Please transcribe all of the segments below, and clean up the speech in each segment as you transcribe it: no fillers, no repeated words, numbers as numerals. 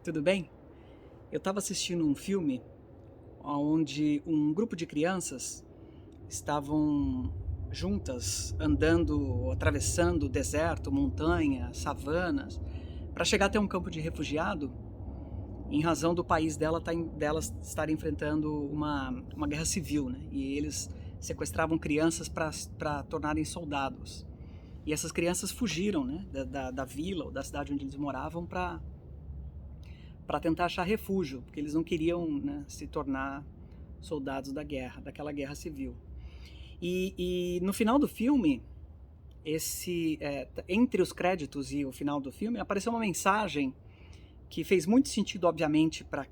tudo bem? Eu estava assistindo um filme onde um grupo de crianças estavam juntas, andando, atravessando deserto, montanha, savanas, para chegar até um campo de refugiado, em razão do país delas estar enfrentando uma guerra civil, né? E eles sequestravam crianças para tornarem soldados. E essas crianças fugiram, né, da vila ou da cidade onde eles moravam para tentar achar refúgio, porque eles não queriam, né, se tornar soldados da guerra, daquela guerra civil. E no final do filme, entre os créditos e o final do filme, apareceu uma mensagem que fez muito sentido, obviamente, para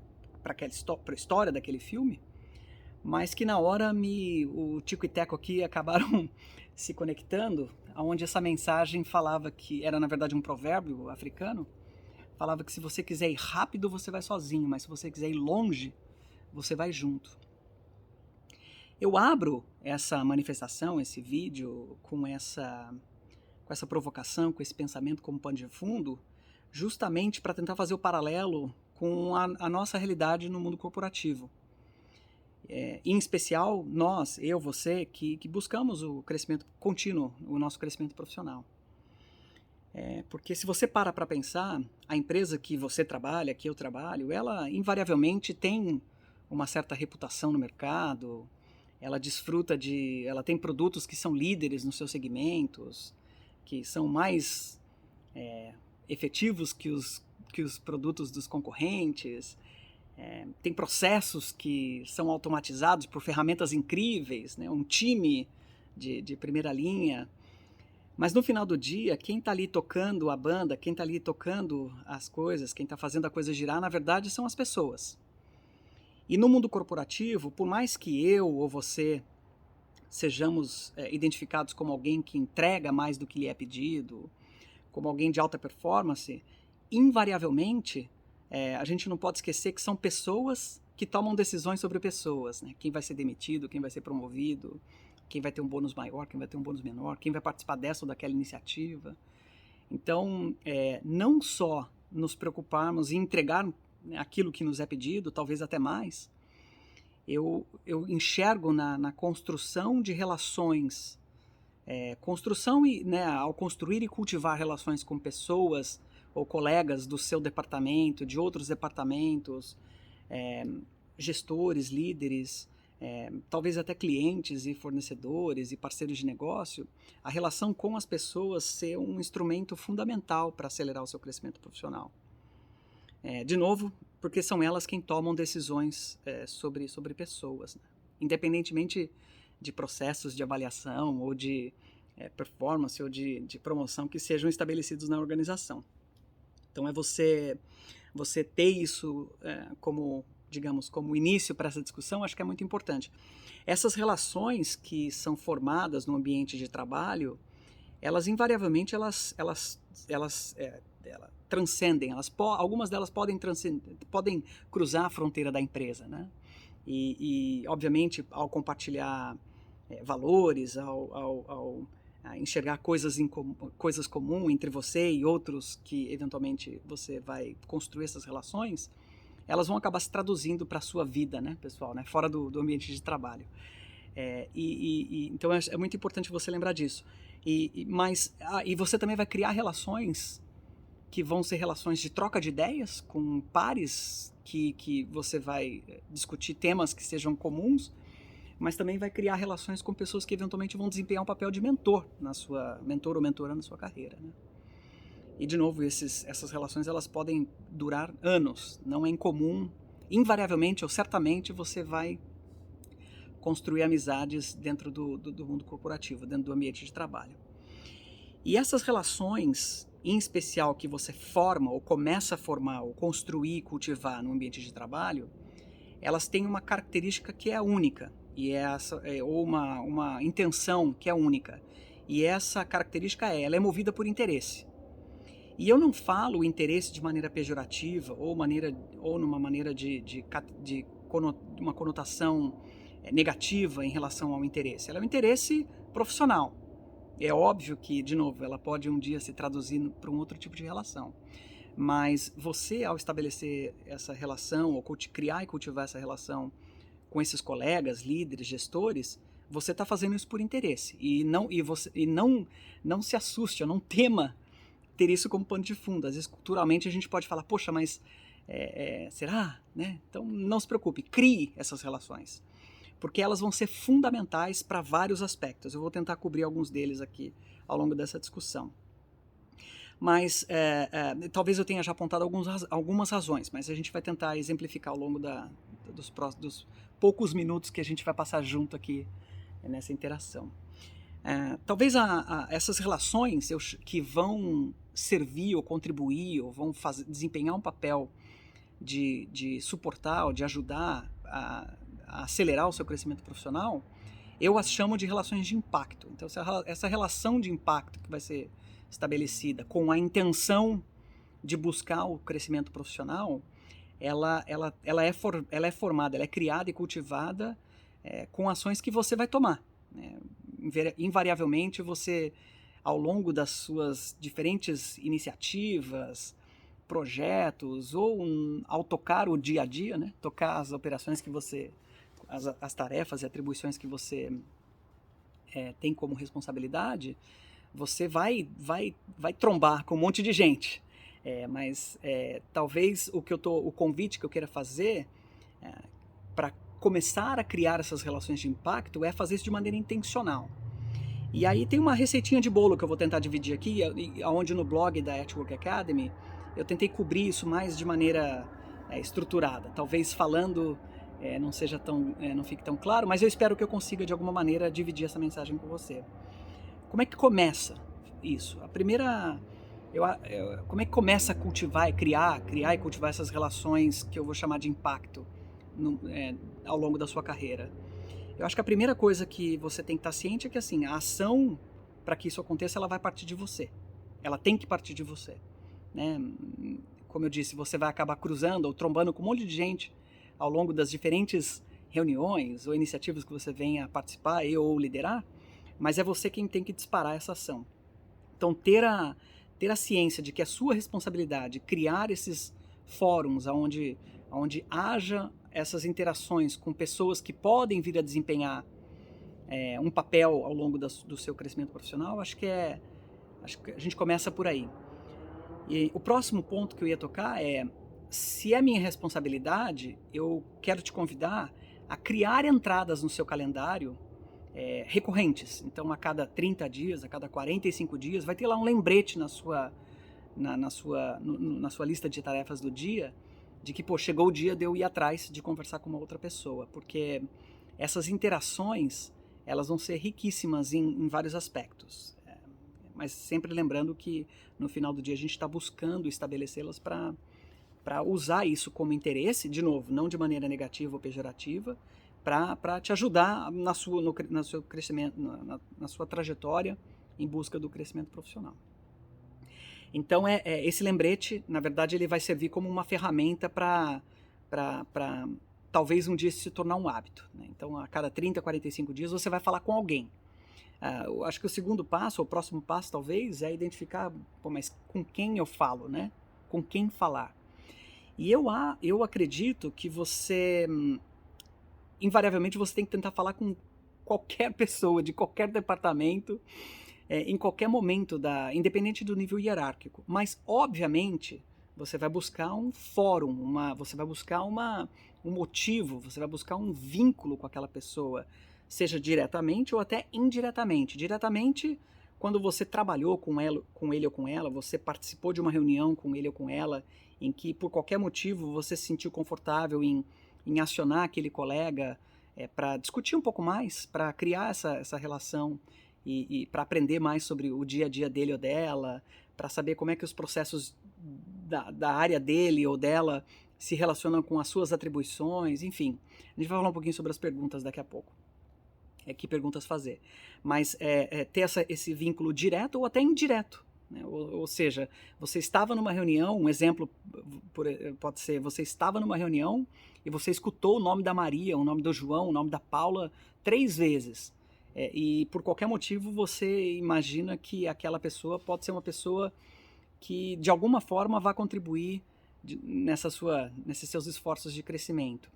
a história daquele filme, mas que na hora o Tico e Teco aqui acabaram se conectando, onde essa mensagem falava que era, na verdade, um provérbio africano, falava que se você quiser ir rápido, você vai sozinho, mas se você quiser ir longe, você vai junto. Eu abro essa manifestação, esse vídeo, com essa provocação, com esse pensamento como pano de fundo, justamente para tentar fazer o paralelo com a nossa realidade no mundo corporativo. Em especial, nós, eu, você, que buscamos o crescimento contínuo, o nosso crescimento profissional. Porque se você para pensar, a empresa que você trabalha, que eu trabalho, ela invariavelmente tem uma certa reputação no mercado, ela ela tem produtos que são líderes nos seus segmentos, que são mais efetivos que os produtos dos concorrentes, tem processos que são automatizados por ferramentas incríveis, né? Um time de primeira linha. Mas no final do dia, quem está ali tocando a banda, quem está ali tocando as coisas, quem está fazendo a coisa girar, na verdade, são as pessoas. E no mundo corporativo, por mais que eu ou você sejamos identificados como alguém que entrega mais do que lhe é pedido, como alguém de alta performance, invariavelmente, a gente não pode esquecer que são pessoas que tomam decisões sobre pessoas, né? Quem vai ser demitido, quem vai ser promovido, quem vai ter um bônus maior, quem vai ter um bônus menor, quem vai participar dessa ou daquela iniciativa. Então, não só nos preocuparmos em entregar, né, aquilo que nos é pedido, talvez até mais, eu enxergo na construção de relações, construção e, né, ao construir e cultivar relações com pessoas ou colegas do seu departamento, de outros departamentos, gestores, líderes, talvez até clientes e fornecedores e parceiros de negócio, a relação com as pessoas ser um instrumento fundamental para acelerar o seu crescimento profissional. De novo, porque são elas quem tomam decisões sobre pessoas, né? Independentemente de processos de avaliação ou de performance ou de promoção que sejam estabelecidos na organização. Então você ter isso como, digamos, como início para essa discussão, acho que é muito importante. Essas relações que são formadas no ambiente de trabalho, elas invariavelmente transcendem, algumas delas podem cruzar a fronteira da empresa, né? E obviamente, ao compartilhar valores, ao enxergar coisas comuns entre você e outros que eventualmente você vai construir essas relações, elas vão acabar se traduzindo para a sua vida, né, pessoal, né, fora do ambiente de trabalho. Então é muito importante você lembrar disso. Mas você também vai criar relações que vão ser relações de troca de ideias com pares que você vai discutir temas que sejam comuns, mas também vai criar relações com pessoas que eventualmente vão desempenhar um papel de mentor ou mentora na sua carreira, né? E de novo, essas relações elas podem durar anos, não é incomum, invariavelmente ou certamente você vai construir amizades dentro do mundo corporativo, dentro do ambiente de trabalho. E essas relações, em especial que você forma ou começa a formar ou construir e cultivar no ambiente de trabalho, elas têm uma característica que é única, ou uma intenção que é única. E essa característica ela é movida por interesse. E eu não falo interesse de maneira pejorativa ou numa maneira de uma conotação negativa em relação ao interesse. Ela é um interesse profissional. É óbvio que, de novo, ela pode um dia se traduzir para um outro tipo de relação. Mas você, ao estabelecer essa relação, ou criar e cultivar essa relação com esses colegas, líderes, gestores, você está fazendo isso por interesse. Não se assuste, ou não tema ter isso como pano de fundo. Às vezes, culturalmente, a gente pode falar, poxa, mas será? Né? Então, não se preocupe, crie essas relações, porque elas vão ser fundamentais para vários aspectos. Eu vou tentar cobrir alguns deles aqui ao longo dessa discussão. Mas talvez eu tenha já apontado algumas razões, mas a gente vai tentar exemplificar ao longo dos poucos minutos que a gente vai passar junto aqui nessa interação. Talvez essas relações que vão servir ou contribuir ou vão desempenhar um papel de suportar ou de ajudar a acelerar o seu crescimento profissional, eu as chamo de relações de impacto. Então, essa relação de impacto que vai ser estabelecida com a intenção de buscar o crescimento profissional, ela é formada, ela é criada e cultivada com ações que você vai tomar. Invariavelmente, você, ao longo das suas diferentes iniciativas, projetos, ou ao tocar o dia a dia, né, tocar as operações que você, as tarefas e atribuições que você tem como responsabilidade, você vai trombar com um monte de gente. Mas talvez o convite que eu queira fazer para começar a criar essas relações de impacto é fazer isso de maneira intencional. E aí tem uma receitinha de bolo que eu vou tentar dividir aqui, onde no blog da At Work Academy eu tentei cobrir isso mais de maneira estruturada. Talvez falando não fique tão claro, mas eu espero que eu consiga de alguma maneira dividir essa mensagem com você. Como é que começa isso? Como é que começa a cultivar e criar e cultivar essas relações que eu vou chamar de impacto ao longo da sua carreira? Eu acho que a primeira coisa que você tem que estar ciente é que assim, a ação para que isso aconteça, ela vai partir de você. Ela tem que partir de você. Né? Como eu disse, você vai acabar cruzando ou trombando com um monte de gente ao longo das diferentes reuniões ou iniciativas que você venha participar ou liderar, mas é você quem tem que disparar essa ação. Então, ter a ciência de que é sua responsabilidade criar esses fóruns onde haja essas interações com pessoas que podem vir a desempenhar um papel ao longo do seu crescimento profissional, acho que a gente começa por aí. E o próximo ponto que eu ia tocar se é minha responsabilidade, eu quero te convidar a criar entradas no seu calendário recorrentes. Então, a cada 30 dias, a cada 45 dias, vai ter lá um lembrete na sua lista de tarefas do dia, de que, chegou o dia de eu ir atrás de conversar com uma outra pessoa, porque essas interações, elas vão ser riquíssimas em vários aspectos. Mas sempre lembrando que, no final do dia, a gente está buscando estabelecê-las para usar isso como interesse, de novo, não de maneira negativa ou pejorativa, para te ajudar no seu crescimento, na sua trajetória em busca do crescimento profissional. Então, esse lembrete, na verdade, ele vai servir como uma ferramenta para talvez um dia se tornar um hábito. Né? Então, a cada 30, 45 dias, você vai falar com alguém. Eu acho que o segundo passo, ou o próximo passo, talvez, é identificar, mas com quem eu falo, né? Com quem falar. E eu acredito que invariavelmente, você tem que tentar falar com qualquer pessoa, de qualquer departamento, em qualquer momento, independente do nível hierárquico. Mas, obviamente, você vai buscar um fórum, você vai buscar um motivo, você vai buscar um vínculo com aquela pessoa, seja diretamente ou até indiretamente. Diretamente, quando você trabalhou com ele ou com ela, você participou de uma reunião com ele ou com ela, em que, por qualquer motivo, você se sentiu confortável em acionar aquele colega para discutir um pouco mais, para criar essa relação e para aprender mais sobre o dia a dia dele ou dela, para saber como é que os processos da área dele ou dela se relacionam com as suas atribuições, enfim. A gente vai falar um pouquinho sobre as perguntas daqui a pouco. Que perguntas fazer. Mas ter esse vínculo direto ou até indireto. Né? Ou seja, você estava numa reunião, um exemplo pode ser, você estava numa reunião e você escutou o nome da Maria, o nome do João, o nome da Paula 3 vezes. E por qualquer motivo você imagina que aquela pessoa pode ser uma pessoa que de alguma forma vai contribuir nesses seus esforços de crescimento.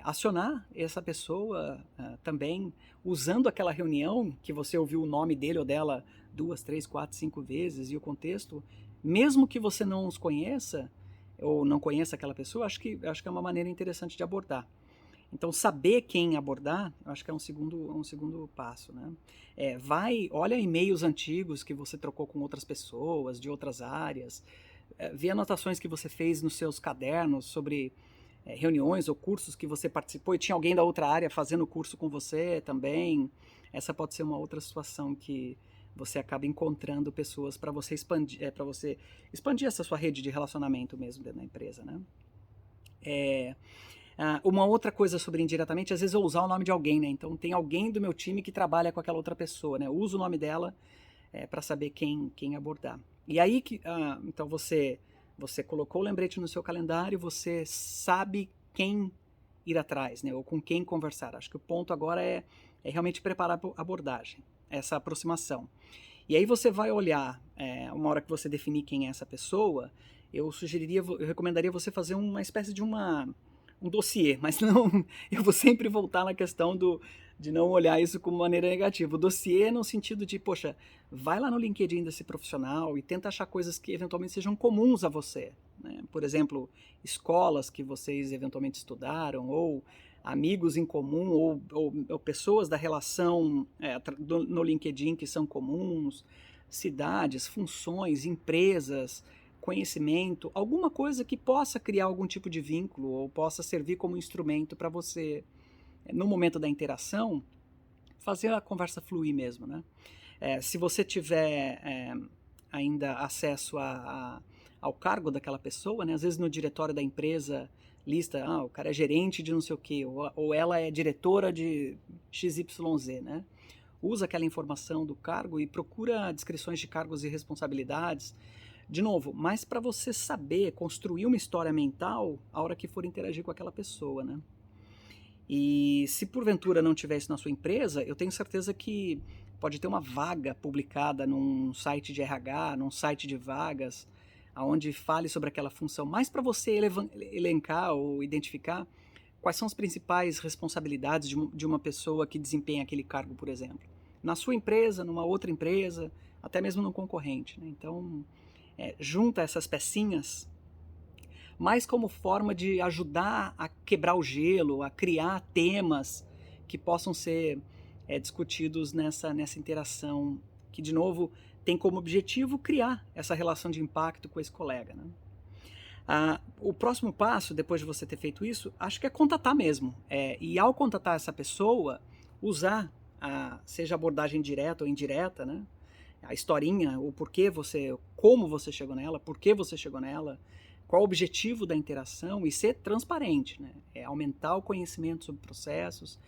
Acionar essa pessoa também usando aquela reunião que você ouviu o nome dele ou dela 2, 3, 4, 5 vezes e o contexto, mesmo que você não os conheça ou não conheça aquela pessoa, acho que é uma maneira interessante de abordar. Então, saber quem abordar, eu acho que é um segundo passo, né? Olha e-mails antigos que você trocou com outras pessoas, de outras áreas, vê anotações que você fez nos seus cadernos sobre reuniões ou cursos que você participou e tinha alguém da outra área fazendo o curso com você também. Essa pode ser uma outra situação que você acaba encontrando pessoas para você expandir essa sua rede de relacionamento mesmo dentro da empresa, né? Uma outra coisa sobre indiretamente, às vezes eu usar o nome de alguém, né? Então tem alguém do meu time que trabalha com aquela outra pessoa, né? Eu uso o nome dela para saber quem abordar. E aí então você colocou o lembrete no seu calendário, você sabe quem ir atrás, né? Ou com quem conversar. Acho que o ponto agora é realmente preparar a abordagem, essa aproximação. E aí você vai olhar, uma hora que você definir quem é essa pessoa, eu recomendaria você fazer uma espécie de um dossiê, mas não, eu vou sempre voltar na questão de não olhar isso como maneira negativa. O dossiê no sentido de, poxa, vai lá no LinkedIn desse profissional e tenta achar coisas que eventualmente sejam comuns a você, né? Por exemplo, escolas que vocês eventualmente estudaram, ou amigos em comum, ou pessoas da relação no LinkedIn que são comuns, cidades, funções, empresas, conhecimento, alguma coisa que possa criar algum tipo de vínculo ou possa servir como instrumento para você, no momento da interação, fazer a conversa fluir mesmo, né? Se você tiver ainda acesso ao cargo daquela pessoa, né? Às vezes no diretório da empresa lista, o cara é gerente de não sei o quê, ou ela é diretora de XYZ, né? Usa aquela informação do cargo e procura descrições de cargos e responsabilidades. De novo, mas para você saber construir uma história mental a hora que for interagir com aquela pessoa, né? E se porventura não tiver isso na sua empresa, eu tenho certeza que pode ter uma vaga publicada num site de RH, num site de vagas, onde fale sobre aquela função, mais para você elencar ou identificar quais são as principais responsabilidades de uma pessoa que desempenha aquele cargo, por exemplo. Na sua empresa, numa outra empresa, até mesmo no concorrente, né? Então, junta essas pecinhas, mais como forma de ajudar a quebrar o gelo, a criar temas que possam ser discutidos nessa interação, que, de novo, tem como objetivo criar essa relação de impacto com esse colega, né? O próximo passo, depois de você ter feito isso, acho que é contatar mesmo. E ao contatar essa pessoa, usar, seja abordagem direta ou indireta, né? A historinha, o porquê como você chegou nela, por que você chegou nela, qual o objetivo da interação e ser transparente, né? Aumentar o conhecimento sobre processos,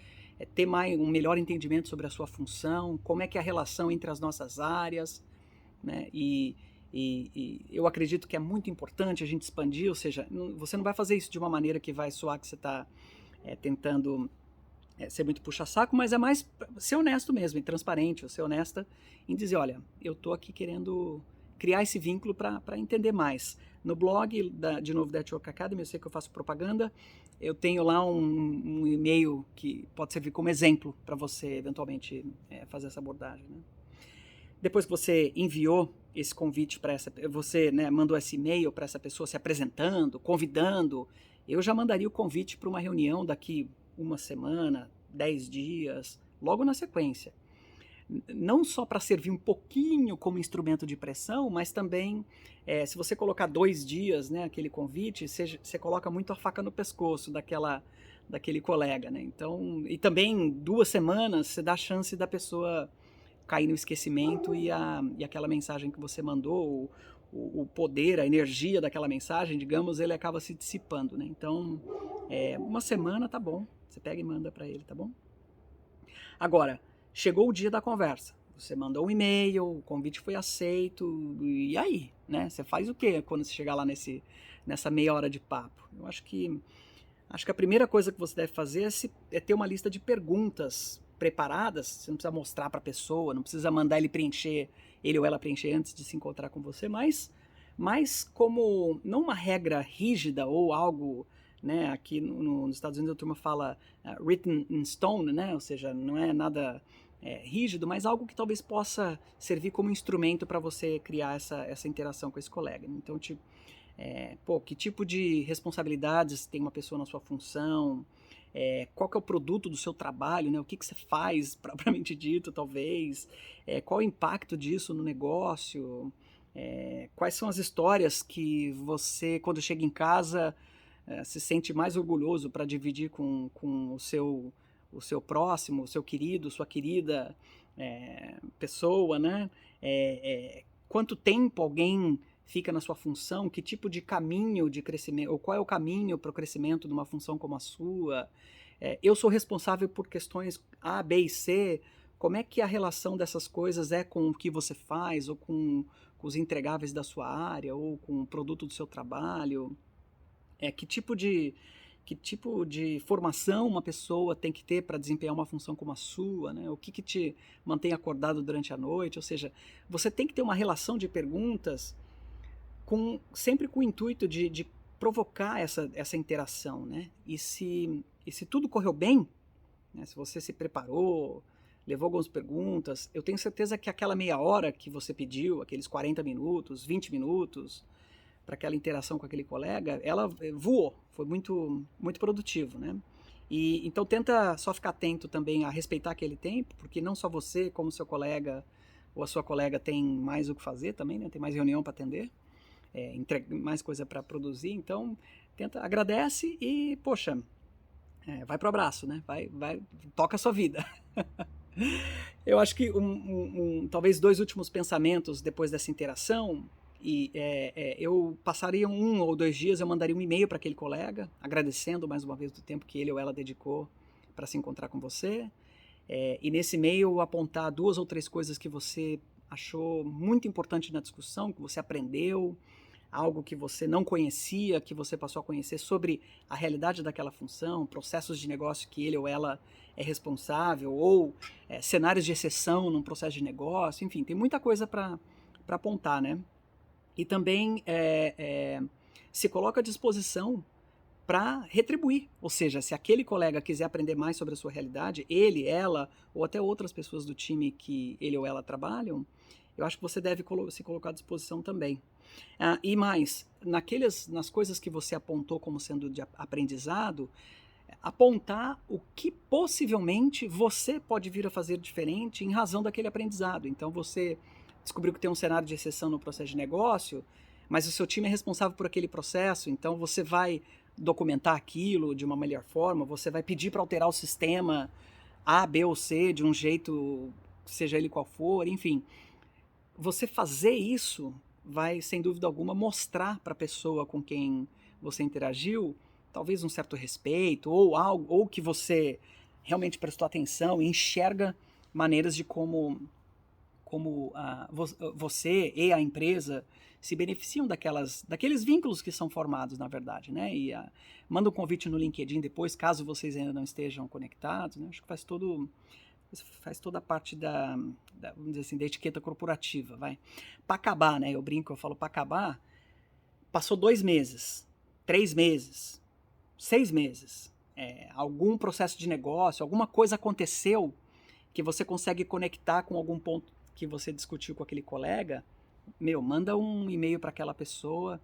ter um melhor entendimento sobre a sua função, como é que é a relação entre as nossas áreas, né? E eu acredito que é muito importante a gente expandir, ou seja, você não vai fazer isso de uma maneira que vai soar que você está tentando ser muito puxa-saco, mas é mais ser honesto mesmo, e transparente, ou ser honesta em dizer, olha, eu estou aqui querendo criar esse vínculo para entender mais. No blog, de novo, da Network Academy, eu sei que eu faço propaganda, eu tenho lá um e-mail que pode servir como exemplo para você, eventualmente, fazer essa abordagem, né? Depois que você enviou esse convite para você, né, mandou esse e-mail para essa pessoa se apresentando, convidando, eu já mandaria o convite para uma reunião daqui uma semana, 10 dias, logo na sequência. Não só para servir um pouquinho como instrumento de pressão, mas também, se você colocar 2 dias, né, aquele convite, você coloca muito a faca no pescoço daquele colega, né? Então, e também 2 semanas, você dá a chance da pessoa cair no esquecimento e aquela mensagem que você mandou, o poder, a energia daquela mensagem, digamos, ele acaba se dissipando, né? Então, uma semana tá bom, você pega e manda para ele, tá bom? Agora, chegou o dia da conversa, você mandou um e-mail, o convite foi aceito, e aí, né? Você faz o quê quando você chegar lá nessa meia hora de papo? Eu acho que a primeira coisa que você deve fazer é ter uma lista de perguntas preparadas. Você não precisa mostrar para a pessoa, não precisa mandar ele ou ela preencher antes de se encontrar com você, mas mas como não uma regra rígida ou algo, né, aqui nos Estados Unidos a turma fala written in stone, né, ou seja, não é nada rígido, mas algo que talvez possa servir como instrumento para você criar essa interação com esse colega. Então, tipo, que tipo de responsabilidades tem uma pessoa na sua função, qual que é o produto do seu trabalho, né? O que você faz, propriamente dito, talvez, qual o impacto disso no negócio, quais são as histórias que você, quando chega em casa, se sente mais orgulhoso para dividir com o seu próximo, o seu querido, sua querida pessoa, né? Quanto tempo alguém fica na sua função, que tipo de caminho de crescimento, ou qual é o caminho para o crescimento de uma função como a sua. Eu sou responsável por questões A, B e C, como é que a relação dessas coisas é com o que você faz, ou com os entregáveis da sua área, ou com o produto do seu trabalho. Que tipo de formação uma pessoa tem que ter para desempenhar uma função como a sua, né? O que te mantém acordado durante a noite, ou seja, você tem que ter uma relação de perguntas sempre com o intuito de provocar essa interação, né? E se tudo correu bem, né? Se você se preparou, levou algumas perguntas, eu tenho certeza que aquela meia hora que você pediu, aqueles 40 minutos, 20 minutos, para aquela interação com aquele colega, ela voou, foi muito, muito produtivo, né? E então tenta só ficar atento também a respeitar aquele tempo, porque não só você, como seu colega ou a sua colega tem mais o que fazer também, né? Tem mais reunião para atender, mais coisa para produzir, então agradece e, poxa, vai pro abraço, né? Vai, toca a sua vida. Eu acho que talvez 2 últimos pensamentos depois dessa interação, eu passaria 1 ou 2 dias, eu mandaria um e-mail para aquele colega, agradecendo mais uma vez do tempo que ele ou ela dedicou para se encontrar com você, e nesse e-mail apontar 2 ou 3 coisas que você achou muito importante na discussão, que você aprendeu, algo que você não conhecia, que você passou a conhecer sobre a realidade daquela função, processos de negócio que ele ou ela é responsável, ou cenários de exceção num processo de negócio, enfim, tem muita coisa para apontar, né? E também se coloca à disposição para retribuir, ou seja, se aquele colega quiser aprender mais sobre a sua realidade, ele, ela, ou até outras pessoas do time que ele ou ela trabalham, eu acho que você deve se colocar à disposição também. E mais, nas coisas que você apontou como sendo de aprendizado, apontar o que possivelmente você pode vir a fazer diferente em razão daquele aprendizado. Então você descobriu que tem um cenário de exceção no processo de negócio, mas o seu time é responsável por aquele processo, então você vai documentar aquilo de uma melhor forma, você vai pedir para alterar o sistema A, B ou C de um jeito, seja ele qual for, enfim. Você fazer isso vai, sem dúvida alguma, mostrar para a pessoa com quem você interagiu talvez um certo respeito, ou algo, ou que você realmente prestou atenção e enxerga maneiras de como você e a empresa se beneficiam daqueles vínculos que são formados, na verdade, né? E manda um convite no LinkedIn depois, caso vocês ainda não estejam conectados, né? Acho que faz toda a parte vamos dizer assim, da etiqueta corporativa, vai. Para acabar, né? Eu brinco, eu falo para acabar, passou 2 meses, 3 meses, 6 meses, algum processo de negócio, alguma coisa aconteceu que você consegue conectar com algum ponto que você discutiu com aquele colega, manda um e-mail para aquela pessoa.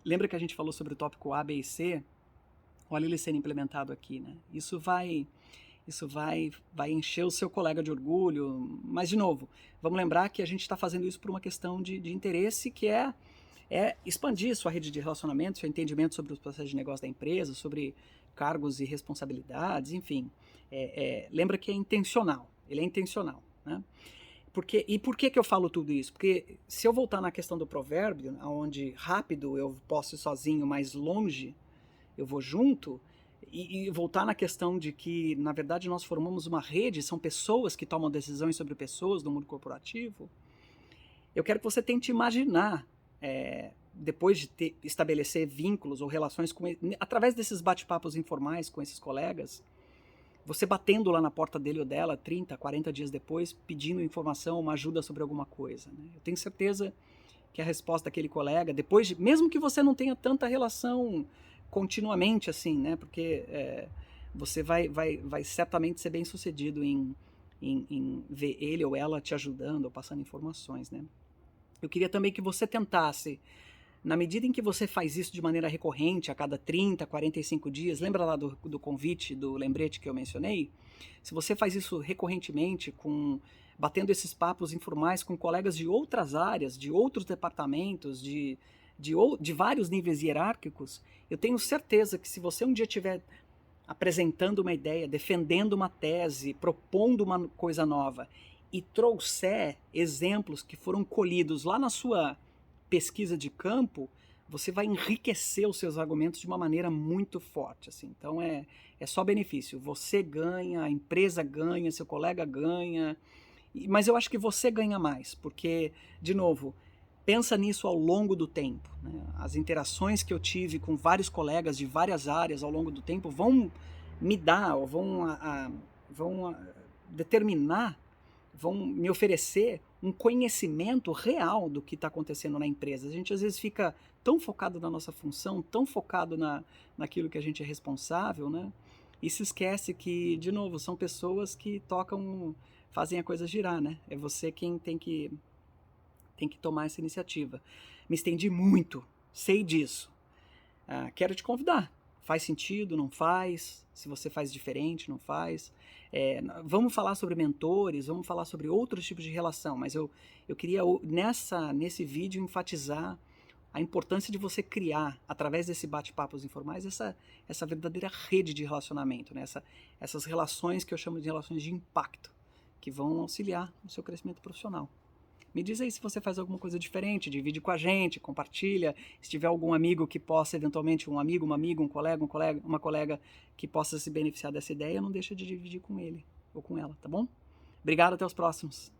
Lembra que a gente falou sobre o tópico A, B e C? Olha ele sendo implementado aqui, né? Isso vai encher o seu colega de orgulho, mas de novo, vamos lembrar que a gente está fazendo isso por uma questão de interesse, que é expandir sua rede de relacionamento, seu entendimento sobre os processos de negócio da empresa, sobre cargos e responsabilidades, enfim. Lembra que é intencional, ele é intencional, né? E por que eu falo tudo isso? Porque se eu voltar na questão do provérbio, onde rápido eu posso ir sozinho, mas longe eu vou junto, e voltar na questão de que, na verdade, nós formamos uma rede, são pessoas que tomam decisões sobre pessoas no mundo corporativo, eu quero que você tente imaginar, depois de estabelecer vínculos ou relações através desses bate-papos informais com esses colegas, você batendo lá na porta dele ou dela 30, 40 dias depois, pedindo informação, uma ajuda sobre alguma coisa, né? Eu tenho certeza que é a resposta daquele colega, depois de, mesmo que você não tenha tanta relação continuamente assim, né? Porque você vai certamente ser bem sucedido em ver ele ou ela te ajudando ou passando informações, né? Eu queria também que você tentasse, na medida em que você faz isso de maneira recorrente, a cada 30, 45 dias, lembra lá do convite, do lembrete que eu mencionei? Se você faz isso recorrentemente, batendo esses papos informais com colegas de outras áreas, de outros departamentos, de vários níveis hierárquicos, eu tenho certeza que se você um dia estiver apresentando uma ideia, defendendo uma tese, propondo uma coisa nova e trouxer exemplos que foram colhidos lá na sua pesquisa de campo, você vai enriquecer os seus argumentos de uma maneira muito forte, assim. Então é só benefício. Você ganha, a empresa ganha, seu colega ganha, mas eu acho que você ganha mais, porque, de novo, pensa nisso ao longo do tempo, né? As interações que eu tive com vários colegas de várias áreas ao longo do tempo vão me dar, ou vão determinar, vão me oferecer um conhecimento real do que está acontecendo na empresa. A gente às vezes fica tão focado na nossa função, tão focado naquilo que a gente é responsável, né? E se esquece que, de novo, são pessoas que fazem a coisa girar, né? É você quem tem que tomar essa iniciativa. Me estendi muito, sei disso. Quero te convidar. Faz sentido, não faz? Se você faz diferente, não faz? Vamos falar sobre mentores, vamos falar sobre outros tipos de relação, mas eu queria nesse vídeo enfatizar a importância de você criar, através desse bate-papos informais, essa verdadeira rede de relacionamento, né? Essas relações que eu chamo de relações de impacto, que vão auxiliar no seu crescimento profissional. Me diz aí se você faz alguma coisa diferente, divide com a gente, compartilha. Se tiver algum amigo que possa, eventualmente, um colega, uma colega que possa se beneficiar dessa ideia, não deixa de dividir com ele ou com ela, tá bom? Obrigado, até os próximos.